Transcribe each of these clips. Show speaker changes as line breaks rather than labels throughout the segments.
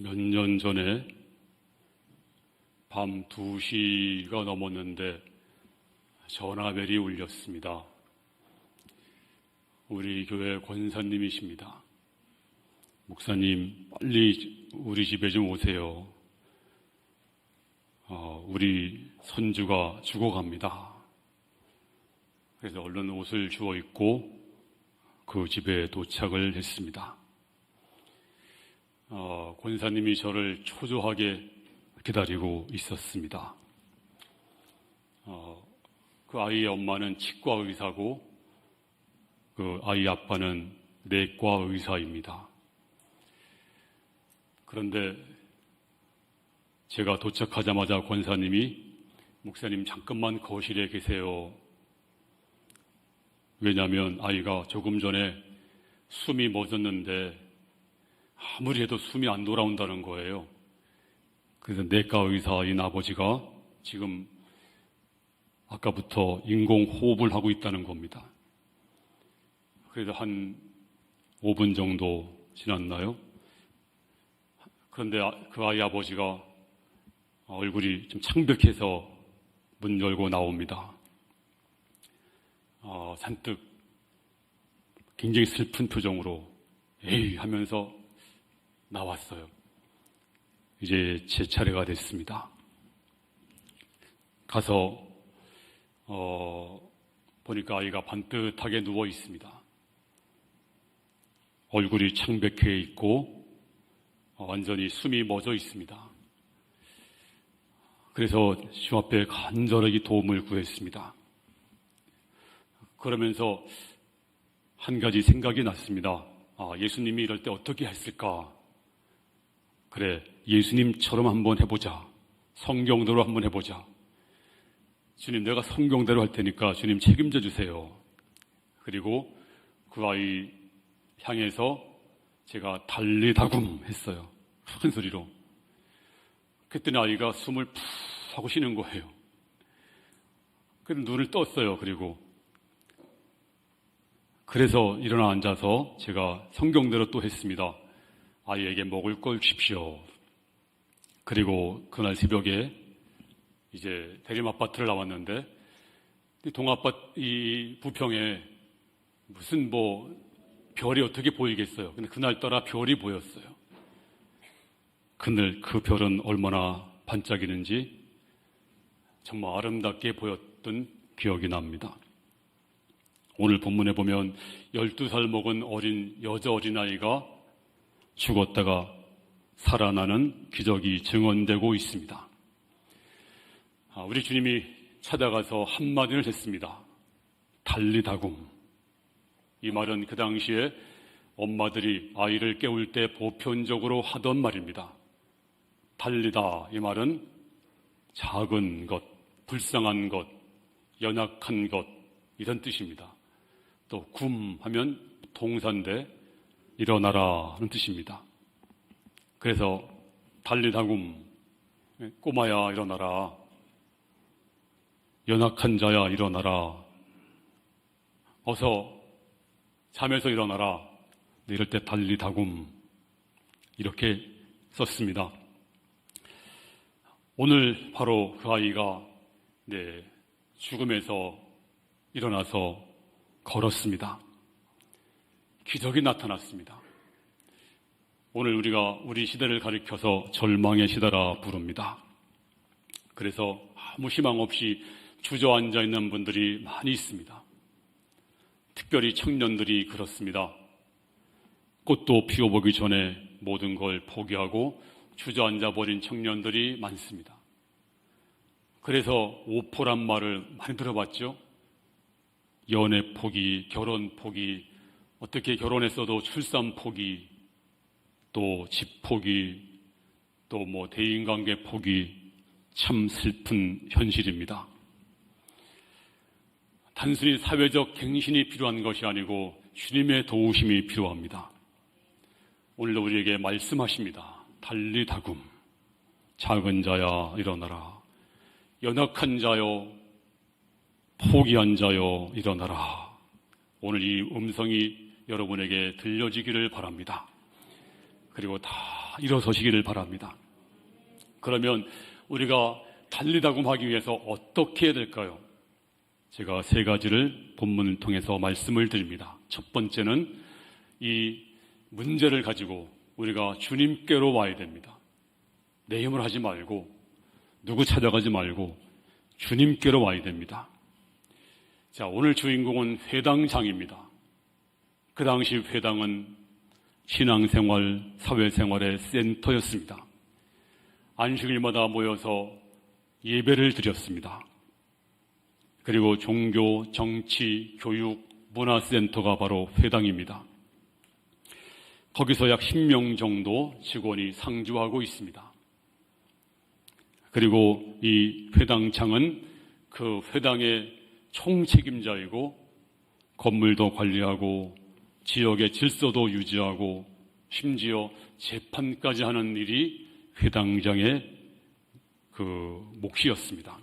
몇 년 전에 밤 2시가 넘었는데 전화벨이 울렸습니다. 우리 교회 권사님이십니다. 목사님, 빨리 우리 집에 좀 오세요. 우리 손주가 죽어갑니다. 그래서 얼른 옷을 주워 입고 그 집에 도착을 했습니다. 권사님이 저를 초조하게 기다리고 있었습니다. 그 아이의 엄마는 치과 의사고 그 아이 아빠는 내과 의사입니다. 그런데 제가 도착하자마자 권사님이 목사님 잠깐만 거실에 계세요. 왜냐하면 아이가 조금 전에 숨이 멎었는데 아무리 해도 숨이 안 돌아온다는 거예요. 그래서 내과 의사인 아버지가 지금 아까부터 인공호흡을 하고 있다는 겁니다. 그래서 한 5분 정도 지났나요? 그런데 그 아이 아버지가 얼굴이 좀 창백해서 문 열고 나옵니다. 잔뜩 굉장히 슬픈 표정으로 에이 하면서 나왔어요. 이제 제 차례가 됐습니다. 가서 보니까 아이가 반듯하게 누워 있습니다. 얼굴이 창백해 있고 완전히 숨이 멎어 있습니다. 그래서 주 앞에 간절하게 도움을 구했습니다. 그러면서 한 가지 생각이 났습니다. 예수님이 이럴 때 어떻게 했을까? 그래, 예수님처럼 한번 해보자. 성경대로 한번 해보자. 주님, 내가 성경대로 할 테니까 주님 책임져 주세요. 그리고 그 아이 향해서 제가 달리다굼 했어요. 큰 소리로. 그랬더니 아이가 숨을 푹 하고 쉬는 거예요. 그래서 눈을 떴어요. 그래서 일어나 앉아서 제가 성경대로 또 했습니다. 아이에게 먹을 걸 주십시오. 그리고 그날 새벽에 이제 대림아파트를 나왔는데 이 부평에 무슨 별이 어떻게 보이겠어요. 근데 그날따라 별이 보였어요. 근데 그 별은 얼마나 반짝이는지 정말 아름답게 보였던 기억이 납니다. 오늘 본문에 보면 12살 먹은 여자 어린아이가 죽었다가 살아나는 기적이 증언되고 있습니다. 우리 주님이 찾아가서 한마디를 했습니다. 달리다굼. 이 말은 그 당시에 엄마들이 아이를 깨울 때 보편적으로 하던 말입니다. 달리다, 이 말은 작은 것, 불쌍한 것, 연약한 것, 이런 뜻입니다. 또 굼 하면 동사인데 일어나라 하는 뜻입니다. 그래서 달리다굼, 꼬마야 일어나라, 연약한 자야 일어나라, 어서 잠에서 일어나라. 이럴 때 달리다굼 이렇게 썼습니다. 오늘 바로 그 아이가 죽음에서 일어나서 걸었습니다. 기적이 나타났습니다. 오늘 우리가 우리 시대를 가리켜서 절망의 시대라 부릅니다. 그래서 아무 희망 없이 주저앉아 있는 분들이 많이 있습니다. 특별히 청년들이 그렇습니다. 꽃도 피워보기 전에 모든 걸 포기하고 주저앉아 버린 청년들이 많습니다. 그래서 오포란 말을 많이 들어봤죠. 연애 포기, 결혼 포기, 어떻게 결혼했어도 출산 포기, 또 집 포기, 또 대인관계 포기, 참 슬픈 현실입니다. 단순히 사회적 갱신이 필요한 것이 아니고 주님의 도우심이 필요합니다. 오늘도 우리에게 말씀하십니다. 달리다굼. 작은 자야 일어나라. 연약한 자요, 포기한 자요 일어나라. 오늘 이 음성이 여러분에게 들려지기를 바랍니다. 그리고 다 일어서시기를 바랍니다. 그러면 우리가 달리다고 하기 위해서 어떻게 해야 될까요? 제가 세 가지를 본문을 통해서 말씀을 드립니다. 첫 번째는 이 문제를 가지고 우리가 주님께로 와야 됩니다. 내 힘을 하지 말고 누구 찾아가지 말고 주님께로 와야 됩니다. 자, 오늘 주인공은 회당장입니다. 그 당시 회당은 신앙생활, 사회생활의 센터였습니다. 안식일마다 모여서 예배를 드렸습니다. 그리고 종교, 정치, 교육, 문화센터가 바로 회당입니다. 거기서 약 10명 정도 직원이 상주하고 있습니다. 그리고 이 회당장은 그 회당의 총책임자이고 건물도 관리하고 지역의 질서도 유지하고 심지어 재판까지 하는 일이 회당장의 그 몫이었습니다.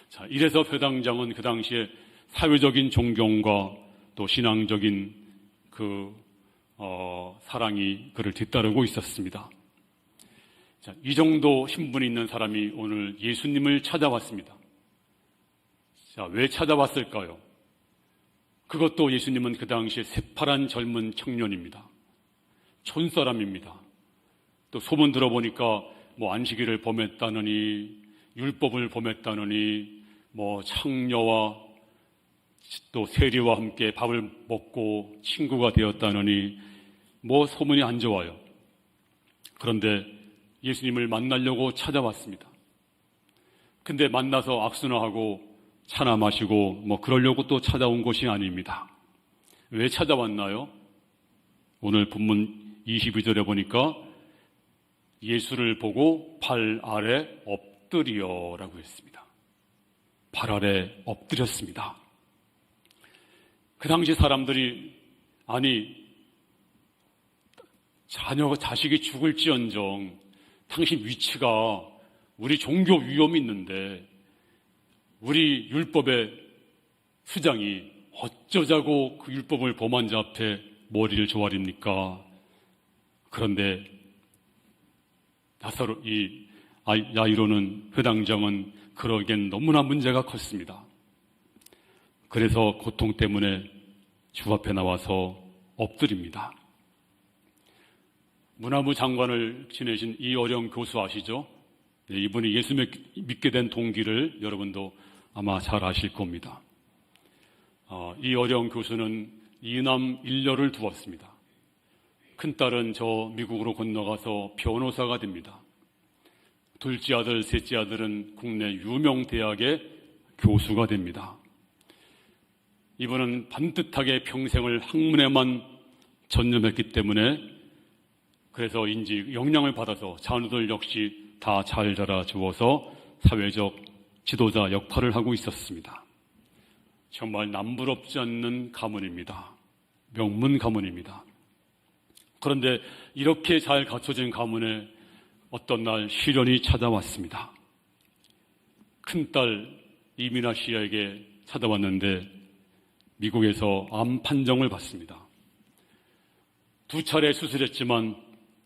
자, 이래서 회당장은 그 당시에 사회적인 존경과 또 신앙적인 사랑이 그를 뒤따르고 있었습니다. 자, 이 정도 신분이 있는 사람이 오늘 예수님을 찾아왔습니다. 자, 왜 찾아왔을까요? 그것도 예수님은 그 당시에 새파란 젊은 청년입니다. 촌사람입니다. 또 소문 들어보니까 뭐 안식일을 범했다느니 율법을 범했다느니 뭐 창녀와 또 세리와 함께 밥을 먹고 친구가 되었다느니 뭐 소문이 안 좋아요. 그런데 예수님을 만나려고 찾아왔습니다. 근데 만나서 악수나 하고 차나 마시고 뭐 그러려고 또 찾아온 것이 아닙니다. 왜 찾아왔나요? 오늘 본문 22절에 보니까 예수를 보고 발 아래 엎드리어라고 했습니다. 발 아래 엎드렸습니다. 그 당시 사람들이 아니 자식이 죽을지언정 당신 위치가 우리 종교 위험이 있는데 우리 율법의 수장이 어쩌자고 그 율법을 범한 자 앞에 머리를 조아립니까? 그런데 야이로는 회당장은 그러기엔 너무나 문제가 컸습니다. 그래서 고통 때문에 주 앞에 나와서 엎드립니다. 문화부 장관을 지내신 이어령 교수 아시죠? 이분이 예수 믿게 된 동기를 여러분도 아마 잘 아실 겁니다. 이어령 교수는 이남 일녀를 두었습니다. 큰딸은 저 미국으로 건너가서 변호사가 됩니다. 둘째 아들, 셋째 아들은 국내 유명 대학의 교수가 됩니다. 이분은 반듯하게 평생을 학문에만 전념했기 때문에 그래서 영향을 받아서 자녀들 역시 다 잘 자라주어서 사회적 지도자 역할을 하고 있었습니다. 정말 남부럽지 않는 가문입니다. 명문 가문입니다. 그런데 이렇게 잘 갖춰진 가문에 어떤 날 시련이 찾아왔습니다. 큰딸 이민아 씨에게 찾아왔는데 미국에서 암 판정을 받습니다. 2차례 수술했지만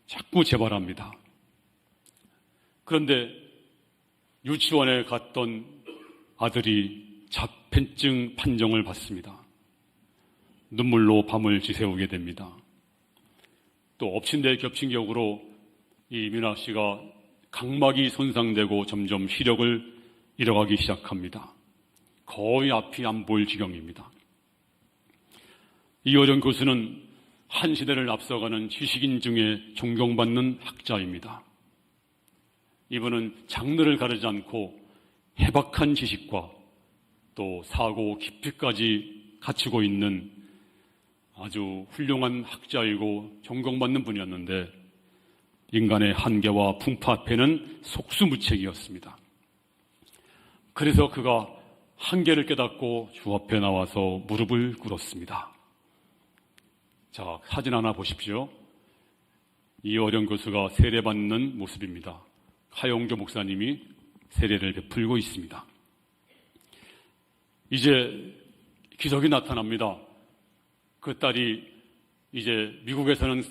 자꾸 재발합니다. 그런데 유치원에 갔던 아들이 자폐증 판정을 받습니다. 눈물로 밤을 지새우게 됩니다. 또 엎친 데 겹친 격으로 이 미나 씨가 각막이 손상되고 점점 시력을 잃어가기 시작합니다. 거의 앞이 안 보일 지경입니다. 이어령 교수는 한 시대를 앞서가는 지식인 중에 존경받는 학자입니다. 이분은 장르를 가르지 않고 해박한 지식과 또 사고 깊이까지 갖추고 있는 아주 훌륭한 학자이고 존경받는 분이었는데 인간의 한계와 풍파 앞에는 속수무책이었습니다. 그래서 그가 한계를 깨닫고 주 앞에 나와서 무릎을 꿇었습니다. 자, 사진 하나 보십시오. 이어령 교수가 세례받는 모습입니다. 하용조 목사님이 세례를 베풀고 있습니다. 이제 기적이 나타납니다. 그 딸이 이제 미국에서는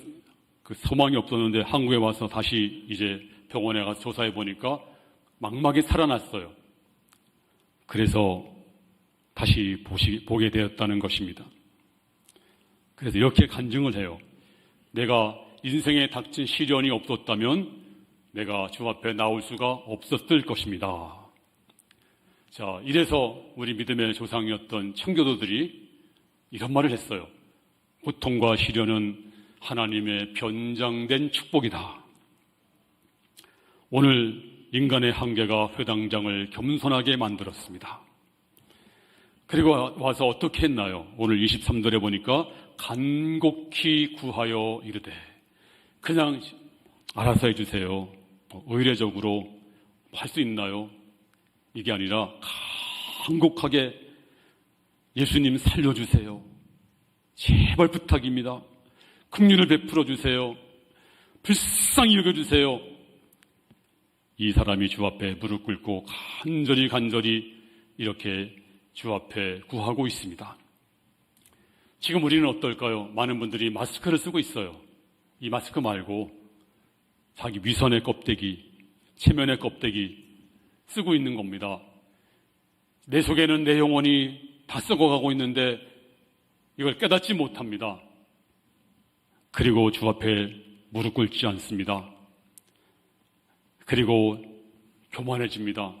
그 소망이 없었는데 한국에 와서 다시 이제 병원에 가서 조사해 보니까 망막이 살아났어요. 그래서 다시 보게 되었다는 것입니다. 그래서 이렇게 간증을 해요. 내가 인생에 닥친 시련이 없었다면 내가 주 앞에 나올 수가 없었을 것입니다. 자, 이래서 우리 믿음의 조상이었던 청교도들이 이런 말을 했어요. 고통과 시련은 하나님의 변장된 축복이다. 오늘 인간의 한계가 회당장을 겸손하게 만들었습니다. 그리고 와서 어떻게 했나요? 오늘 23절에 보니까 간곡히 구하여 이르되, 그냥 알아서 해주세요. 의례적으로 할 수 있나요? 이게 아니라 간곡하게 예수님 살려주세요. 제발 부탁입니다. 긍휼을 베풀어 주세요. 불쌍히 여겨주세요. 이 사람이 주 앞에 무릎 꿇고 간절히 이렇게 주 앞에 구하고 있습니다. 지금 우리는 어떨까요? 많은 분들이 마스크를 쓰고 있어요. 이 마스크 말고 자기 위선의 껍데기, 체면의 껍데기 쓰고 있는 겁니다. 내 속에는 내 영혼이 다 썩어가고 있는데 이걸 깨닫지 못합니다. 그리고 주 앞에 무릎 꿇지 않습니다. 그리고 교만해집니다.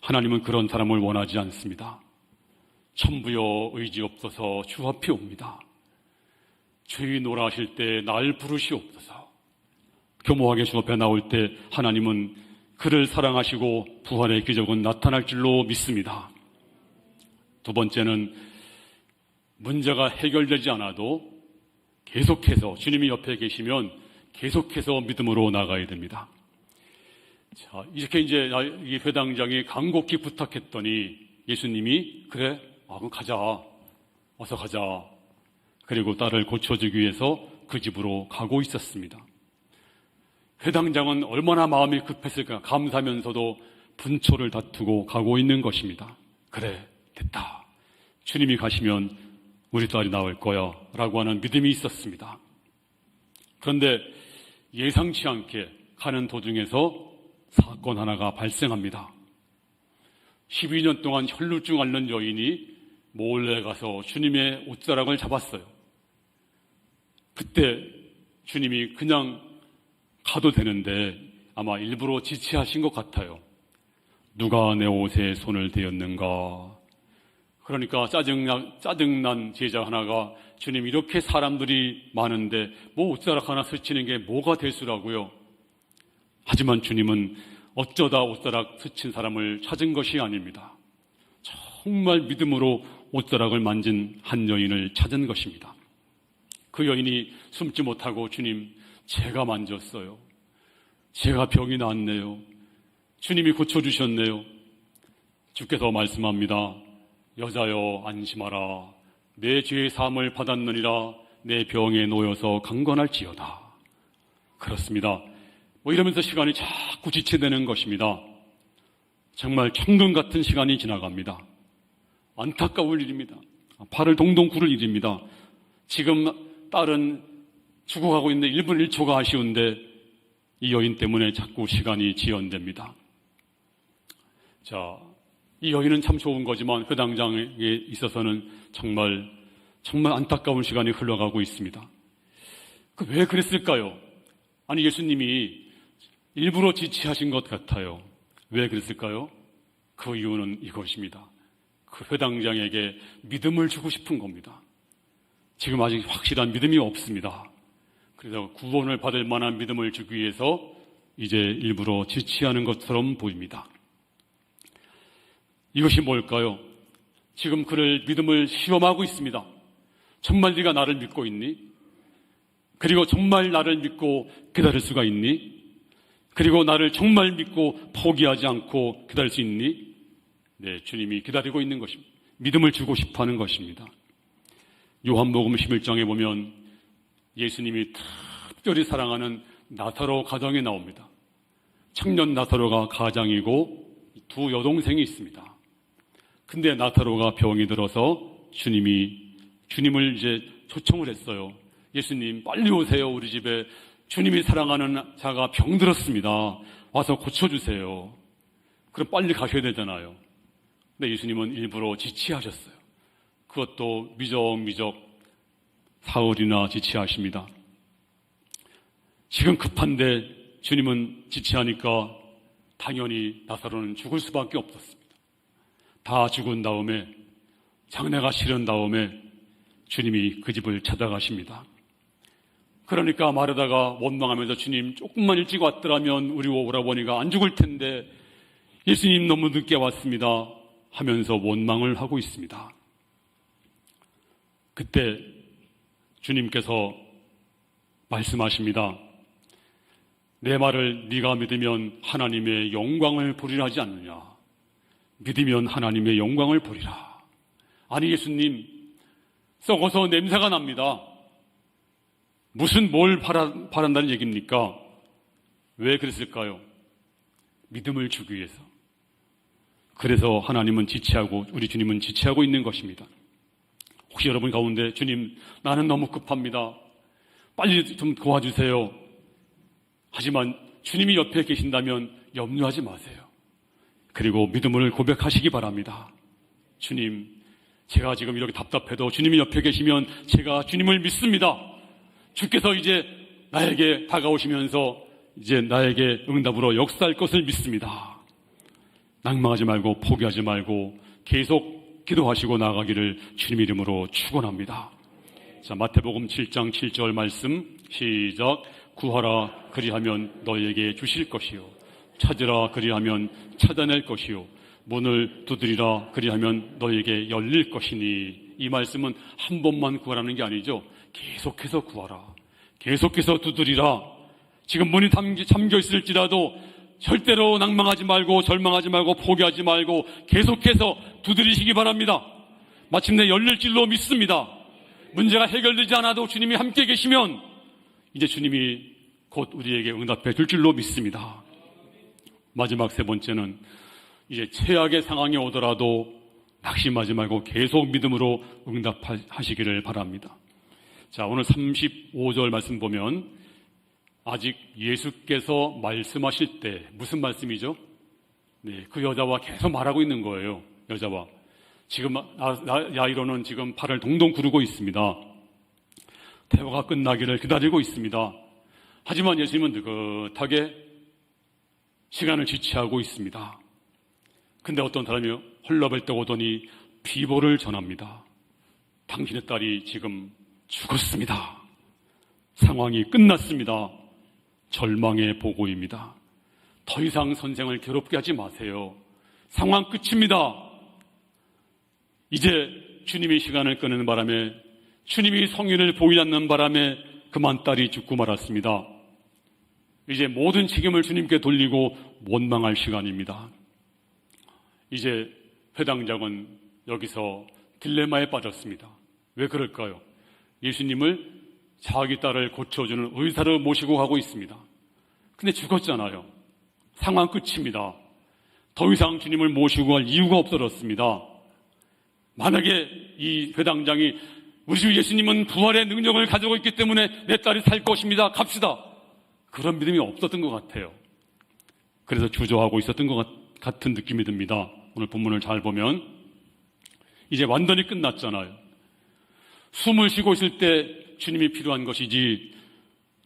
하나님은 그런 사람을 원하지 않습니다. 천부여 의지 없어서 주 앞에 옵니다. 주의노라 하실 때 날 부르시옵소서. 교모하게 주 앞에 나올 때 하나님은 그를 사랑하시고 부활의 기적은 나타날 줄로 믿습니다. 두 번째는 문제가 해결되지 않아도 계속해서 주님이 옆에 계시면 계속해서 믿음으로 나가야 됩니다. 자, 이렇게 이제 이 회당장이 간곡히 부탁했더니 예수님이 그래, 그럼 가자. 어서 가자. 그리고 딸을 고쳐주기 위해서 그 집으로 가고 있었습니다. 회당장은 얼마나 마음이 급했을까, 감사하면서도 분초를 다투고 가고 있는 것입니다. 그래, 됐다. 주님이 가시면 우리 딸이 나올 거야 라고 하는 믿음이 있었습니다. 그런데 예상치 않게 가는 도중에서 사건 하나가 발생합니다. 12년 동안 혈루증 앓는 여인이 몰래 가서 주님의 옷자락을 잡았어요. 그때 주님이 그냥 가도 되는데 아마 일부러 지체하신 것 같아요. 누가 내 옷에 손을 대었는가? 그러니까 짜증난 제자 하나가 주님, 이렇게 사람들이 많은데 뭐 옷자락 하나 스치는 게 뭐가 대수라고요? 하지만 주님은 어쩌다 옷자락 스친 사람을 찾은 것이 아닙니다. 정말 믿음으로 옷자락을 만진 한 여인을 찾은 것입니다. 그 여인이 숨지 못하고 주님, 제가 만졌어요. 제가 병이 나았네요. 주님이 고쳐주셨네요. 주께서 말씀합니다. 여자여 안심하라. 내 죄의 사함을 받았느니라. 내 병에 놓여서 강건할지어다. 그렇습니다. 이러면서 시간이 자꾸 지체되는 것입니다. 정말 천금 같은 시간이 지나갑니다. 안타까울 일입니다. 발을 동동 구를 일입니다. 지금 딸은 죽어가고 있는데 1분 1초가 아쉬운데 이 여인 때문에 자꾸 시간이 지연됩니다. 자, 이 여인은 참 좋은 거지만 회당장에 있어서는 정말 안타까운 시간이 흘러가고 있습니다. 왜 그랬을까요? 아니, 예수님이 일부러 지체하신 것 같아요. 왜 그랬을까요? 그 이유는 이것입니다. 그 회당장에게 믿음을 주고 싶은 겁니다. 지금 아직 확실한 믿음이 없습니다. 그래서 구원을 받을 만한 믿음을 주기 위해서 이제 일부러 지체하는 것처럼 보입니다. 이것이 뭘까요? 지금 그를 믿음을 시험하고 있습니다. 정말 네가 나를 믿고 있니? 그리고 정말 나를 믿고 기다릴 수가 있니? 그리고 나를 정말 믿고 포기하지 않고 기다릴 수 있니? 네, 주님이 기다리고 있는 것입니다. 믿음을 주고 싶어하는 것입니다. 요한복음 11장에 보면 예수님이 특별히 사랑하는 나사로 가정에 나옵니다. 청년 나사로가 가장이고 두 여동생이 있습니다. 근데 나사로가 병이 들어서 주님을 이제 초청을 했어요. 예수님 빨리 오세요. 우리 집에 주님이 사랑하는 자가 병들었습니다. 와서 고쳐주세요. 그럼 빨리 가셔야 되잖아요. 근데 예수님은 일부러 지체하셨어요. 그것도 미적미적 사흘이나 지체하십니다. 지금 급한데 주님은 지체하니까 당연히 나사로는 죽을 수밖에 없었습니다. 다 죽은 다음에 장례가 치른 다음에 주님이 그 집을 찾아가십니다. 그러니까 마르다가 원망하면서 주님 조금만 일찍 왔더라면 우리 오라버니가 안 죽을 텐데 예수님 너무 늦게 왔습니다 하면서 원망을 하고 있습니다. 그때 주님께서 말씀하십니다. 내 말을 네가 믿으면 하나님의 영광을 보리라 하지 않느냐. 믿으면 하나님의 영광을 보리라. 아니 예수님, 썩어서 냄새가 납니다. 무슨 뭘 바란다는 얘기입니까? 왜 그랬을까요? 믿음을 주기 위해서. 그래서 하나님은 지체하고 우리 주님은 지체하고 있는 것입니다. 혹시 여러분 가운데 주님 나는 너무 급합니다. 빨리 좀 도와주세요. 하지만 주님이 옆에 계신다면 염려하지 마세요. 그리고 믿음을 고백하시기 바랍니다. 주님, 제가 지금 이렇게 답답해도 주님이 옆에 계시면 제가 주님을 믿습니다. 주께서 이제 나에게 다가오시면서 이제 나에게 응답으로 역사할 것을 믿습니다. 낭망하지 말고 포기하지 말고 계속 기도하시고 나아가기를 주님 이름으로 축원합니다. 자, 마태복음 7장 7절 말씀 시작. 구하라 그리하면 너에게 주실 것이요 찾으라 그리하면 찾아낼 것이요 문을 두드리라 그리하면 너에게 열릴 것이니. 이 말씀은 한 번만 구하라는 게 아니죠. 계속해서 구하라. 계속해서 두드리라. 지금 문이 잠겨 있을지라도 절대로 낭망하지 말고 절망하지 말고 포기하지 말고 계속해서 두드리시기 바랍니다. 마침내 열릴 줄로 믿습니다. 문제가 해결되지 않아도 주님이 함께 계시면 이제 주님이 곧 우리에게 응답해 줄 줄로 믿습니다. 마지막 세 번째는 이제 최악의 상황이 오더라도 낙심하지 말고 계속 믿음으로 응답하시기를 바랍니다. 자, 오늘 35절 말씀 보면 아직 예수께서 말씀하실 때 무슨 말씀이죠? 네, 그 여자와 계속 말하고 있는 거예요. 여자와. 지금 야이로는 지금 팔을 동동 구르고 있습니다. 대화가 끝나기를 기다리고 있습니다. 하지만 예수님은 느긋하게 시간을 지체하고 있습니다. 근데 어떤 사람이 헐레벌떡 오더니 비보를 전합니다. 당신의 딸이 지금 죽었습니다. 상황이 끝났습니다. 절망의 보고입니다. 더 이상 선생을 괴롭게 하지 마세요. 상황 끝입니다. 이제 주님이 시간을 끄는 바람에 주님이 성인을 보이지 않는 바람에 그만 딸이 죽고 말았습니다. 이제 모든 책임을 주님께 돌리고 원망할 시간입니다. 이제 회당장은 여기서 딜레마에 빠졌습니다. 왜 그럴까요? 예수님을 자기 딸을 고쳐주는 의사를 모시고 가고 있습니다. 근데 죽었잖아요. 상황 끝입니다. 더 이상 주님을 모시고 갈 이유가 없어졌습니다. 만약에 이 회당장이 우리 주 예수님은 부활의 능력을 가지고 있기 때문에 내 딸이 살 것입니다. 갑시다. 그런 믿음이 없었던 것 같아요. 그래서 주저하고 있었던 것 같은 느낌이 듭니다. 오늘 본문을 잘 보면 이제 완전히 끝났잖아요. 숨을 쉬고 있을 때 주님이 필요한 것이지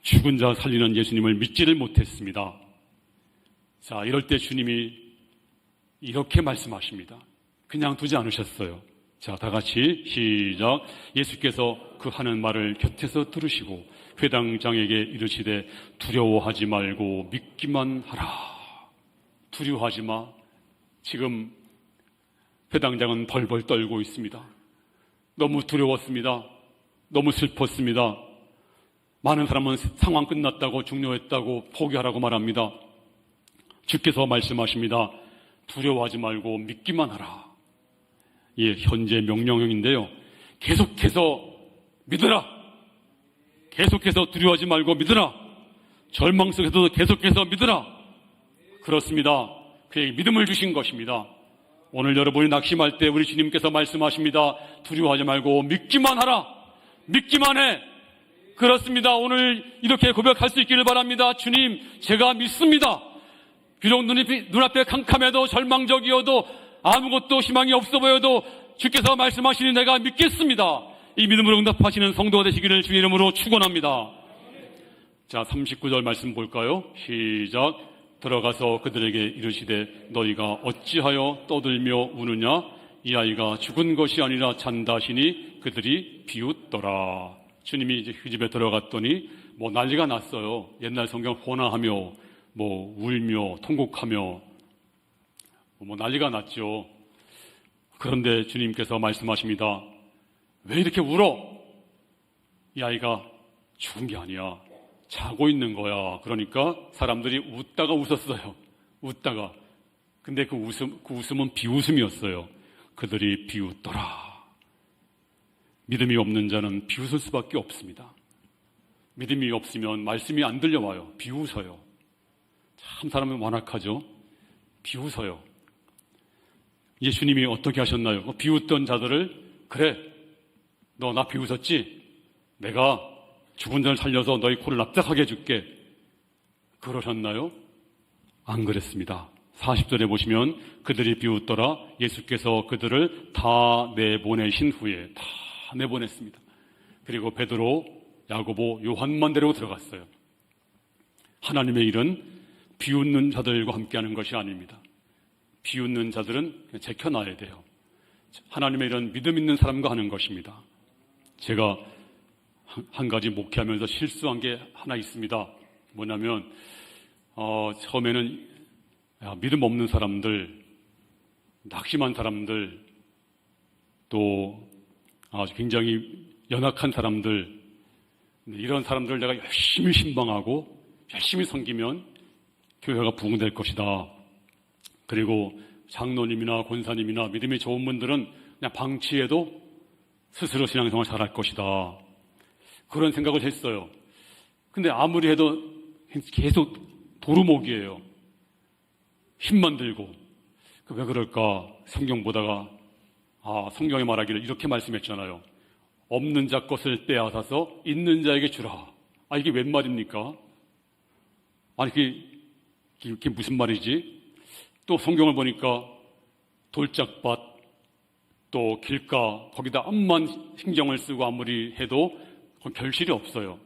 죽은 자 살리는 예수님을 믿지를 못했습니다. 자, 이럴 때 주님이 이렇게 말씀하십니다. 그냥 두지 않으셨어요. 자, 다 같이 시작. 예수께서 그 하는 말을 곁에서 들으시고 회당장에게 이르시되 두려워하지 말고 믿기만 하라. 두려워하지 마. 지금 회당장은 벌벌 떨고 있습니다. 너무 두려웠습니다. 너무 슬펐습니다. 많은 사람은 상황 끝났다고 중요했다고 포기하라고 말합니다. 주께서 말씀하십니다. 두려워하지 말고 믿기만 하라. 예, 현재 명령형인데요. 계속해서 믿으라. 계속해서 두려워하지 말고 믿으라. 절망 속에서도 계속해서 믿으라. 그렇습니다. 그에게 믿음을 주신 것입니다. 오늘 여러분이 낙심할 때 우리 주님께서 말씀하십니다. 두려워하지 말고 믿기만 하라. 믿기만 해. 그렇습니다. 오늘 이렇게 고백할 수 있기를 바랍니다. 주님, 제가 믿습니다. 비록 눈앞에 캄캄해도 절망적이어도 아무것도 희망이 없어 보여도 주께서 말씀하시니 내가 믿겠습니다. 이 믿음으로 응답하시는 성도가 되시기를 주의 이름으로 축원합니다. 자, 39절 말씀 볼까요? 시작. 들어가서 그들에게 이르시되 너희가 어찌하여 떠들며 우느냐? 이 아이가 죽은 것이 아니라 잔다시니 그들이 비웃더라. 주님이 이제 그 집에 들어갔더니 뭐 난리가 났어요. 옛날 성경 호나하며 뭐 울며 통곡하며 뭐 난리가 났죠. 그런데 주님께서 말씀하십니다. 왜 이렇게 울어? 이 아이가 죽은 게 아니야. 자고 있는 거야. 그러니까 사람들이 웃다가 웃었어요. 웃다가. 근데 그 웃음은 비웃음이었어요. 그들이 비웃더라. 믿음이 없는 자는 비웃을 수밖에 없습니다. 믿음이 없으면 말씀이 안 들려와요. 비웃어요. 참 사람은 완악하죠. 비웃어요. 예수님이 어떻게 하셨나요? 비웃던 자들을 그래, 너 나 비웃었지? 내가 죽은 자를 살려서 너희 코를 납작하게 해줄게. 그러셨나요? 안 그랬습니다. 40절에 보시면 그들이 비웃더라. 예수께서 그들을 다 내보내신 후에 다 내보냈습니다. 그리고 베드로, 야고보, 요한만 데리고 들어갔어요. 하나님의 일은 비웃는 자들과 함께하는 것이 아닙니다. 비웃는 자들은 그냥 제껴놔야 돼요. 하나님의 일은 믿음 있는 사람과 하는 것입니다. 제가 한 가지 목회하면서 실수한 게 하나 있습니다. 뭐냐면 처음에는 믿음 없는 사람들, 낙심한 사람들, 또 아주 굉장히 연약한 사람들, 이런 사람들을 내가 열심히 신방하고 열심히 섬기면 교회가 부흥될 것이다. 그리고 장로님이나 권사님이나 믿음이 좋은 분들은 그냥 방치해도 스스로 신앙생활 잘할 것이다. 그런 생각을 했어요. 근데 아무리 해도 계속 도루묵이에요. 힘만 들고. 왜 그럴까? 성경 보다가 성경에 말하기를 이렇게 말씀했잖아요. 없는 자 것을 빼앗아서 있는 자에게 주라. 이게 웬 말입니까? 이게 무슨 말이지? 또 성경을 보니까 돌짝밭, 또 길가, 거기다 암만 신경을 쓰고 아무리 해도 결실이 없어요.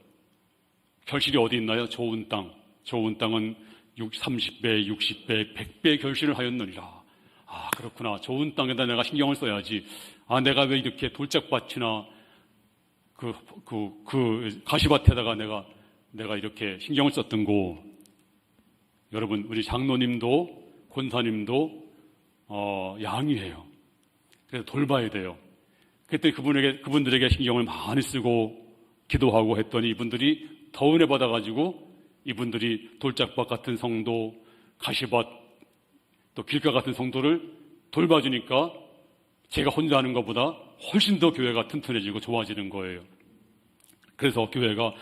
결실이 어디 있나요? 좋은 땅. 좋은 땅은 30배, 60배, 100배 결실을 하였느니라. 그렇구나. 좋은 땅에다 내가 신경을 써야지. 내가 왜 이렇게 돌짝밭이나 그 가시밭에다가 내가 이렇게 신경을 썼던고. 여러분, 우리 장로님도 권사님도 양이에요. 그래서 돌봐야 돼요. 그때 그분들에게 신경을 많이 쓰고 기도하고 했더니 이분들이 더 은혜 받아가지고 이분들이 돌짝밭 같은 성도, 가시밭, 또 길가 같은 성도를 돌봐주니까 제가 혼자 하는 것보다 훨씬 더 교회가 튼튼해지고 좋아지는 거예요. 그래서 교회가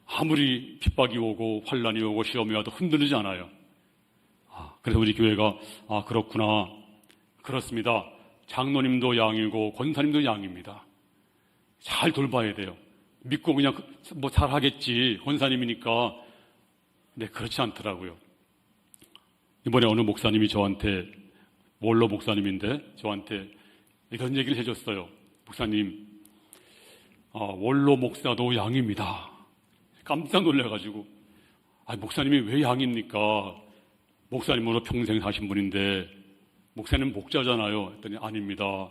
아무리 핍박이 오고 환란이 오고 시험이 와도 흔들리지 않아요. 그래서 우리 교회가 그렇구나. 그렇습니다. 장로님도 양이고 권사님도 양입니다. 잘 돌봐야 돼요. 믿고 그냥 뭐 잘하겠지, 권사님이니까. 네, 그렇지 않더라고요. 이번에 어느 목사님이 저한테, 원로 목사님인데 저한테 이런 얘기를 해줬어요. 목사님, 원로 목사도 양입니다. 깜짝 놀라가지고, 목사님이 왜 양입니까? 목사님으로 평생 사신 분인데 목사님 목자잖아요. 했더니 아닙니다.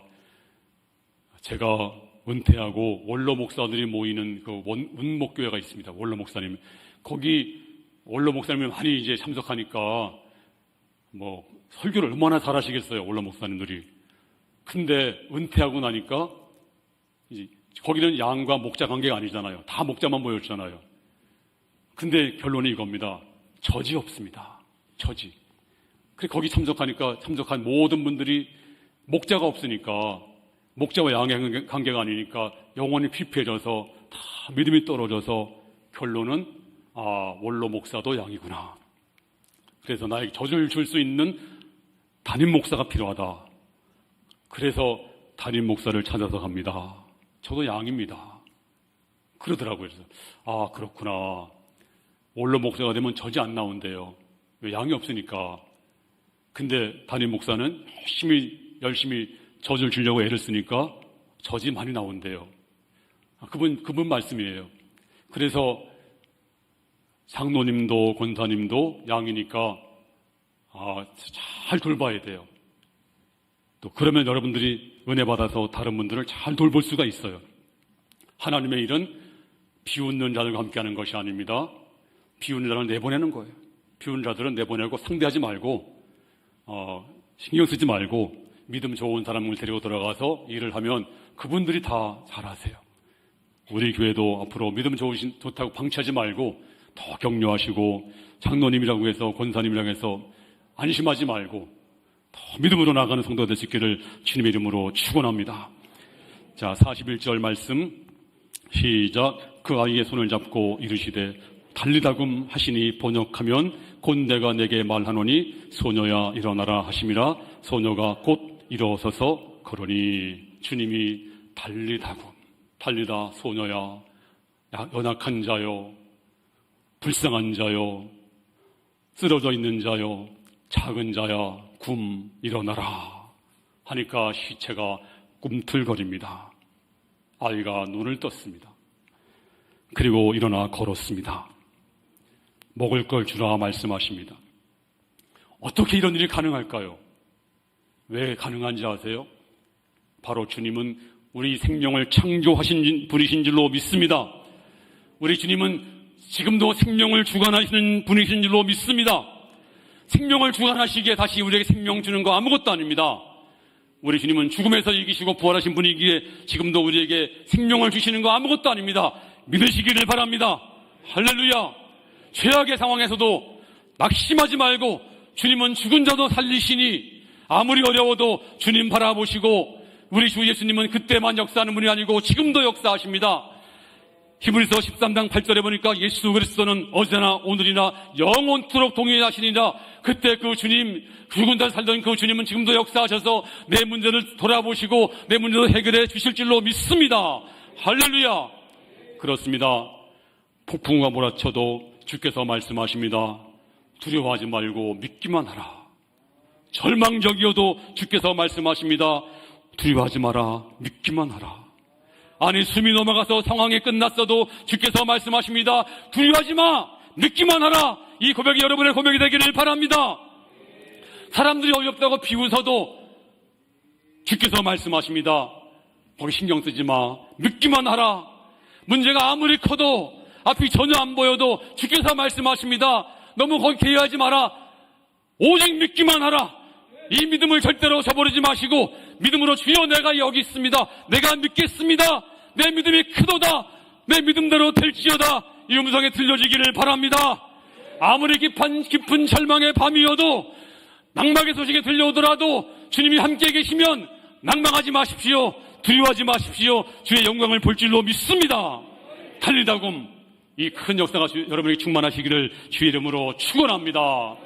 제가 은퇴하고 원로 목사들이 모이는 그 운목교회가 있습니다. 원로 목사님. 거기 원로 목사님이 많이 이제 참석하니까 뭐 설교를 얼마나 잘하시겠어요. 원로 목사님들이. 근데 은퇴하고 나니까 이제 거기는 양과 목자 관계가 아니잖아요. 다 목자만 모였잖아요. 근데 결론이 이겁니다. 저지 없습니다. 저지. 그래 거기 참석한 모든 분들이 목자가 없으니까, 목자와 양의 관계가 아니니까 영혼이 피폐해져서 다 믿음이 떨어져서 결론은 원로 목사도 양이구나. 그래서 나에게 젖을 줄 수 있는 담임 목사가 필요하다. 그래서 담임 목사를 찾아서 갑니다. 저도 양입니다. 그러더라고요. 그래서 아, 그렇구나. 원로 목사가 되면 젖이 안 나온대요. 왜? 양이 없으니까. 근데 담임 목사는 열심히 젖을 주려고 애를 쓰니까 젖이 많이 나온대요. 그분 말씀이에요. 그래서 장로님도 권사님도 양이니까 잘 돌봐야 돼요. 또 그러면 여러분들이 은혜 받아서 다른 분들을 잘 돌볼 수가 있어요. 하나님의 일은 비웃는 자들과 함께하는 것이 아닙니다. 비웃는 자들은 내보내는 거예요. 비웃는 자들은 내보내고 상대하지 말고 신경 쓰지 말고 믿음 좋은 사람을 데리고 들어가서 일을 하면 그분들이 다 잘하세요. 우리 교회도 앞으로 믿음 좋다고 방치하지 말고 더 격려하시고 장로님이라고 해서 권사님이라고 해서 안심하지 말고 더 믿음으로 나가는 성도가 될 수 있기를 주님의 이름으로 축원합니다. 자, 41절 말씀 시작. 그 아이의 손을 잡고 이르시되 달리다금 하시니 번역하면 곧 내가 내게 말하노니 소녀야 일어나라 하심이라. 소녀가 곧 일어서서 걸으니. 주님이 달리다 소녀야, 연약한 자요, 불쌍한 자요, 쓰러져 있는 자요, 작은 자야, 일어나라 하니까 시체가 꿈틀거립니다. 아이가 눈을 떴습니다. 그리고 일어나 걸었습니다. 먹을 걸 주라 말씀하십니다. 어떻게 이런 일이 가능할까요? 왜 가능한지 아세요? 바로 주님은 우리 생명을 창조하신 분이신 줄로 믿습니다. 우리 주님은 지금도 생명을 주관하시는 분이신 줄로 믿습니다. 생명을 주관하시기에 다시 우리에게 생명 주는 거 아무것도 아닙니다. 우리 주님은 죽음에서 이기시고 부활하신 분이기에 지금도 우리에게 생명을 주시는 거 아무것도 아닙니다. 믿으시기를 바랍니다. 할렐루야. 최악의 상황에서도 낙심하지 말고 주님은 죽은 자도 살리시니 아무리 어려워도 주님 바라보시고 우리 주 예수님은 그때만 역사하는 분이 아니고 지금도 역사하십니다. 히브리서 13장 8절에 보니까 예수 그리스도는 어제나 오늘이나 영원토록 동일하시니라. 그때 그 주님, 죽은 자 살던 그 주님은 지금도 역사하셔서 내 문제를 돌아보시고 내 문제를 해결해 주실 줄로 믿습니다. 할렐루야. 그렇습니다. 폭풍우가 몰아쳐도 주께서 말씀하십니다. 두려워하지 말고 믿기만 하라. 절망적이어도 주께서 말씀하십니다. 두려워하지 마라. 믿기만 하라. 아니, 숨이 넘어가서 상황이 끝났어도 주께서 말씀하십니다. 두려워하지 마. 믿기만 하라. 이 고백이 여러분의 고백이 되기를 바랍니다. 사람들이 어렵다고 비웃어도 주께서 말씀하십니다. 거기 신경 쓰지 마. 믿기만 하라. 문제가 아무리 커도 앞이 전혀 안 보여도 주께서 말씀하십니다. 너무 거기 개의하지 마라. 오직 믿기만 하라. 이 믿음을 절대로 저버리지 마시고 믿음으로 주여 내가 여기 있습니다. 내가 믿겠습니다. 내 믿음이 크도다. 내 믿음대로 될지어다. 이 음성에 들려지기를 바랍니다. 아무리 깊은 절망의 밤이어도 낭망의 소식이 들려오더라도 주님이 함께 계시면 낭망하지 마십시오. 두려워하지 마십시오. 주의 영광을 볼 줄로 믿습니다. 달리다금 이 큰 역사가 여러분에게 충만하시기를 주의 이름으로 축원합니다.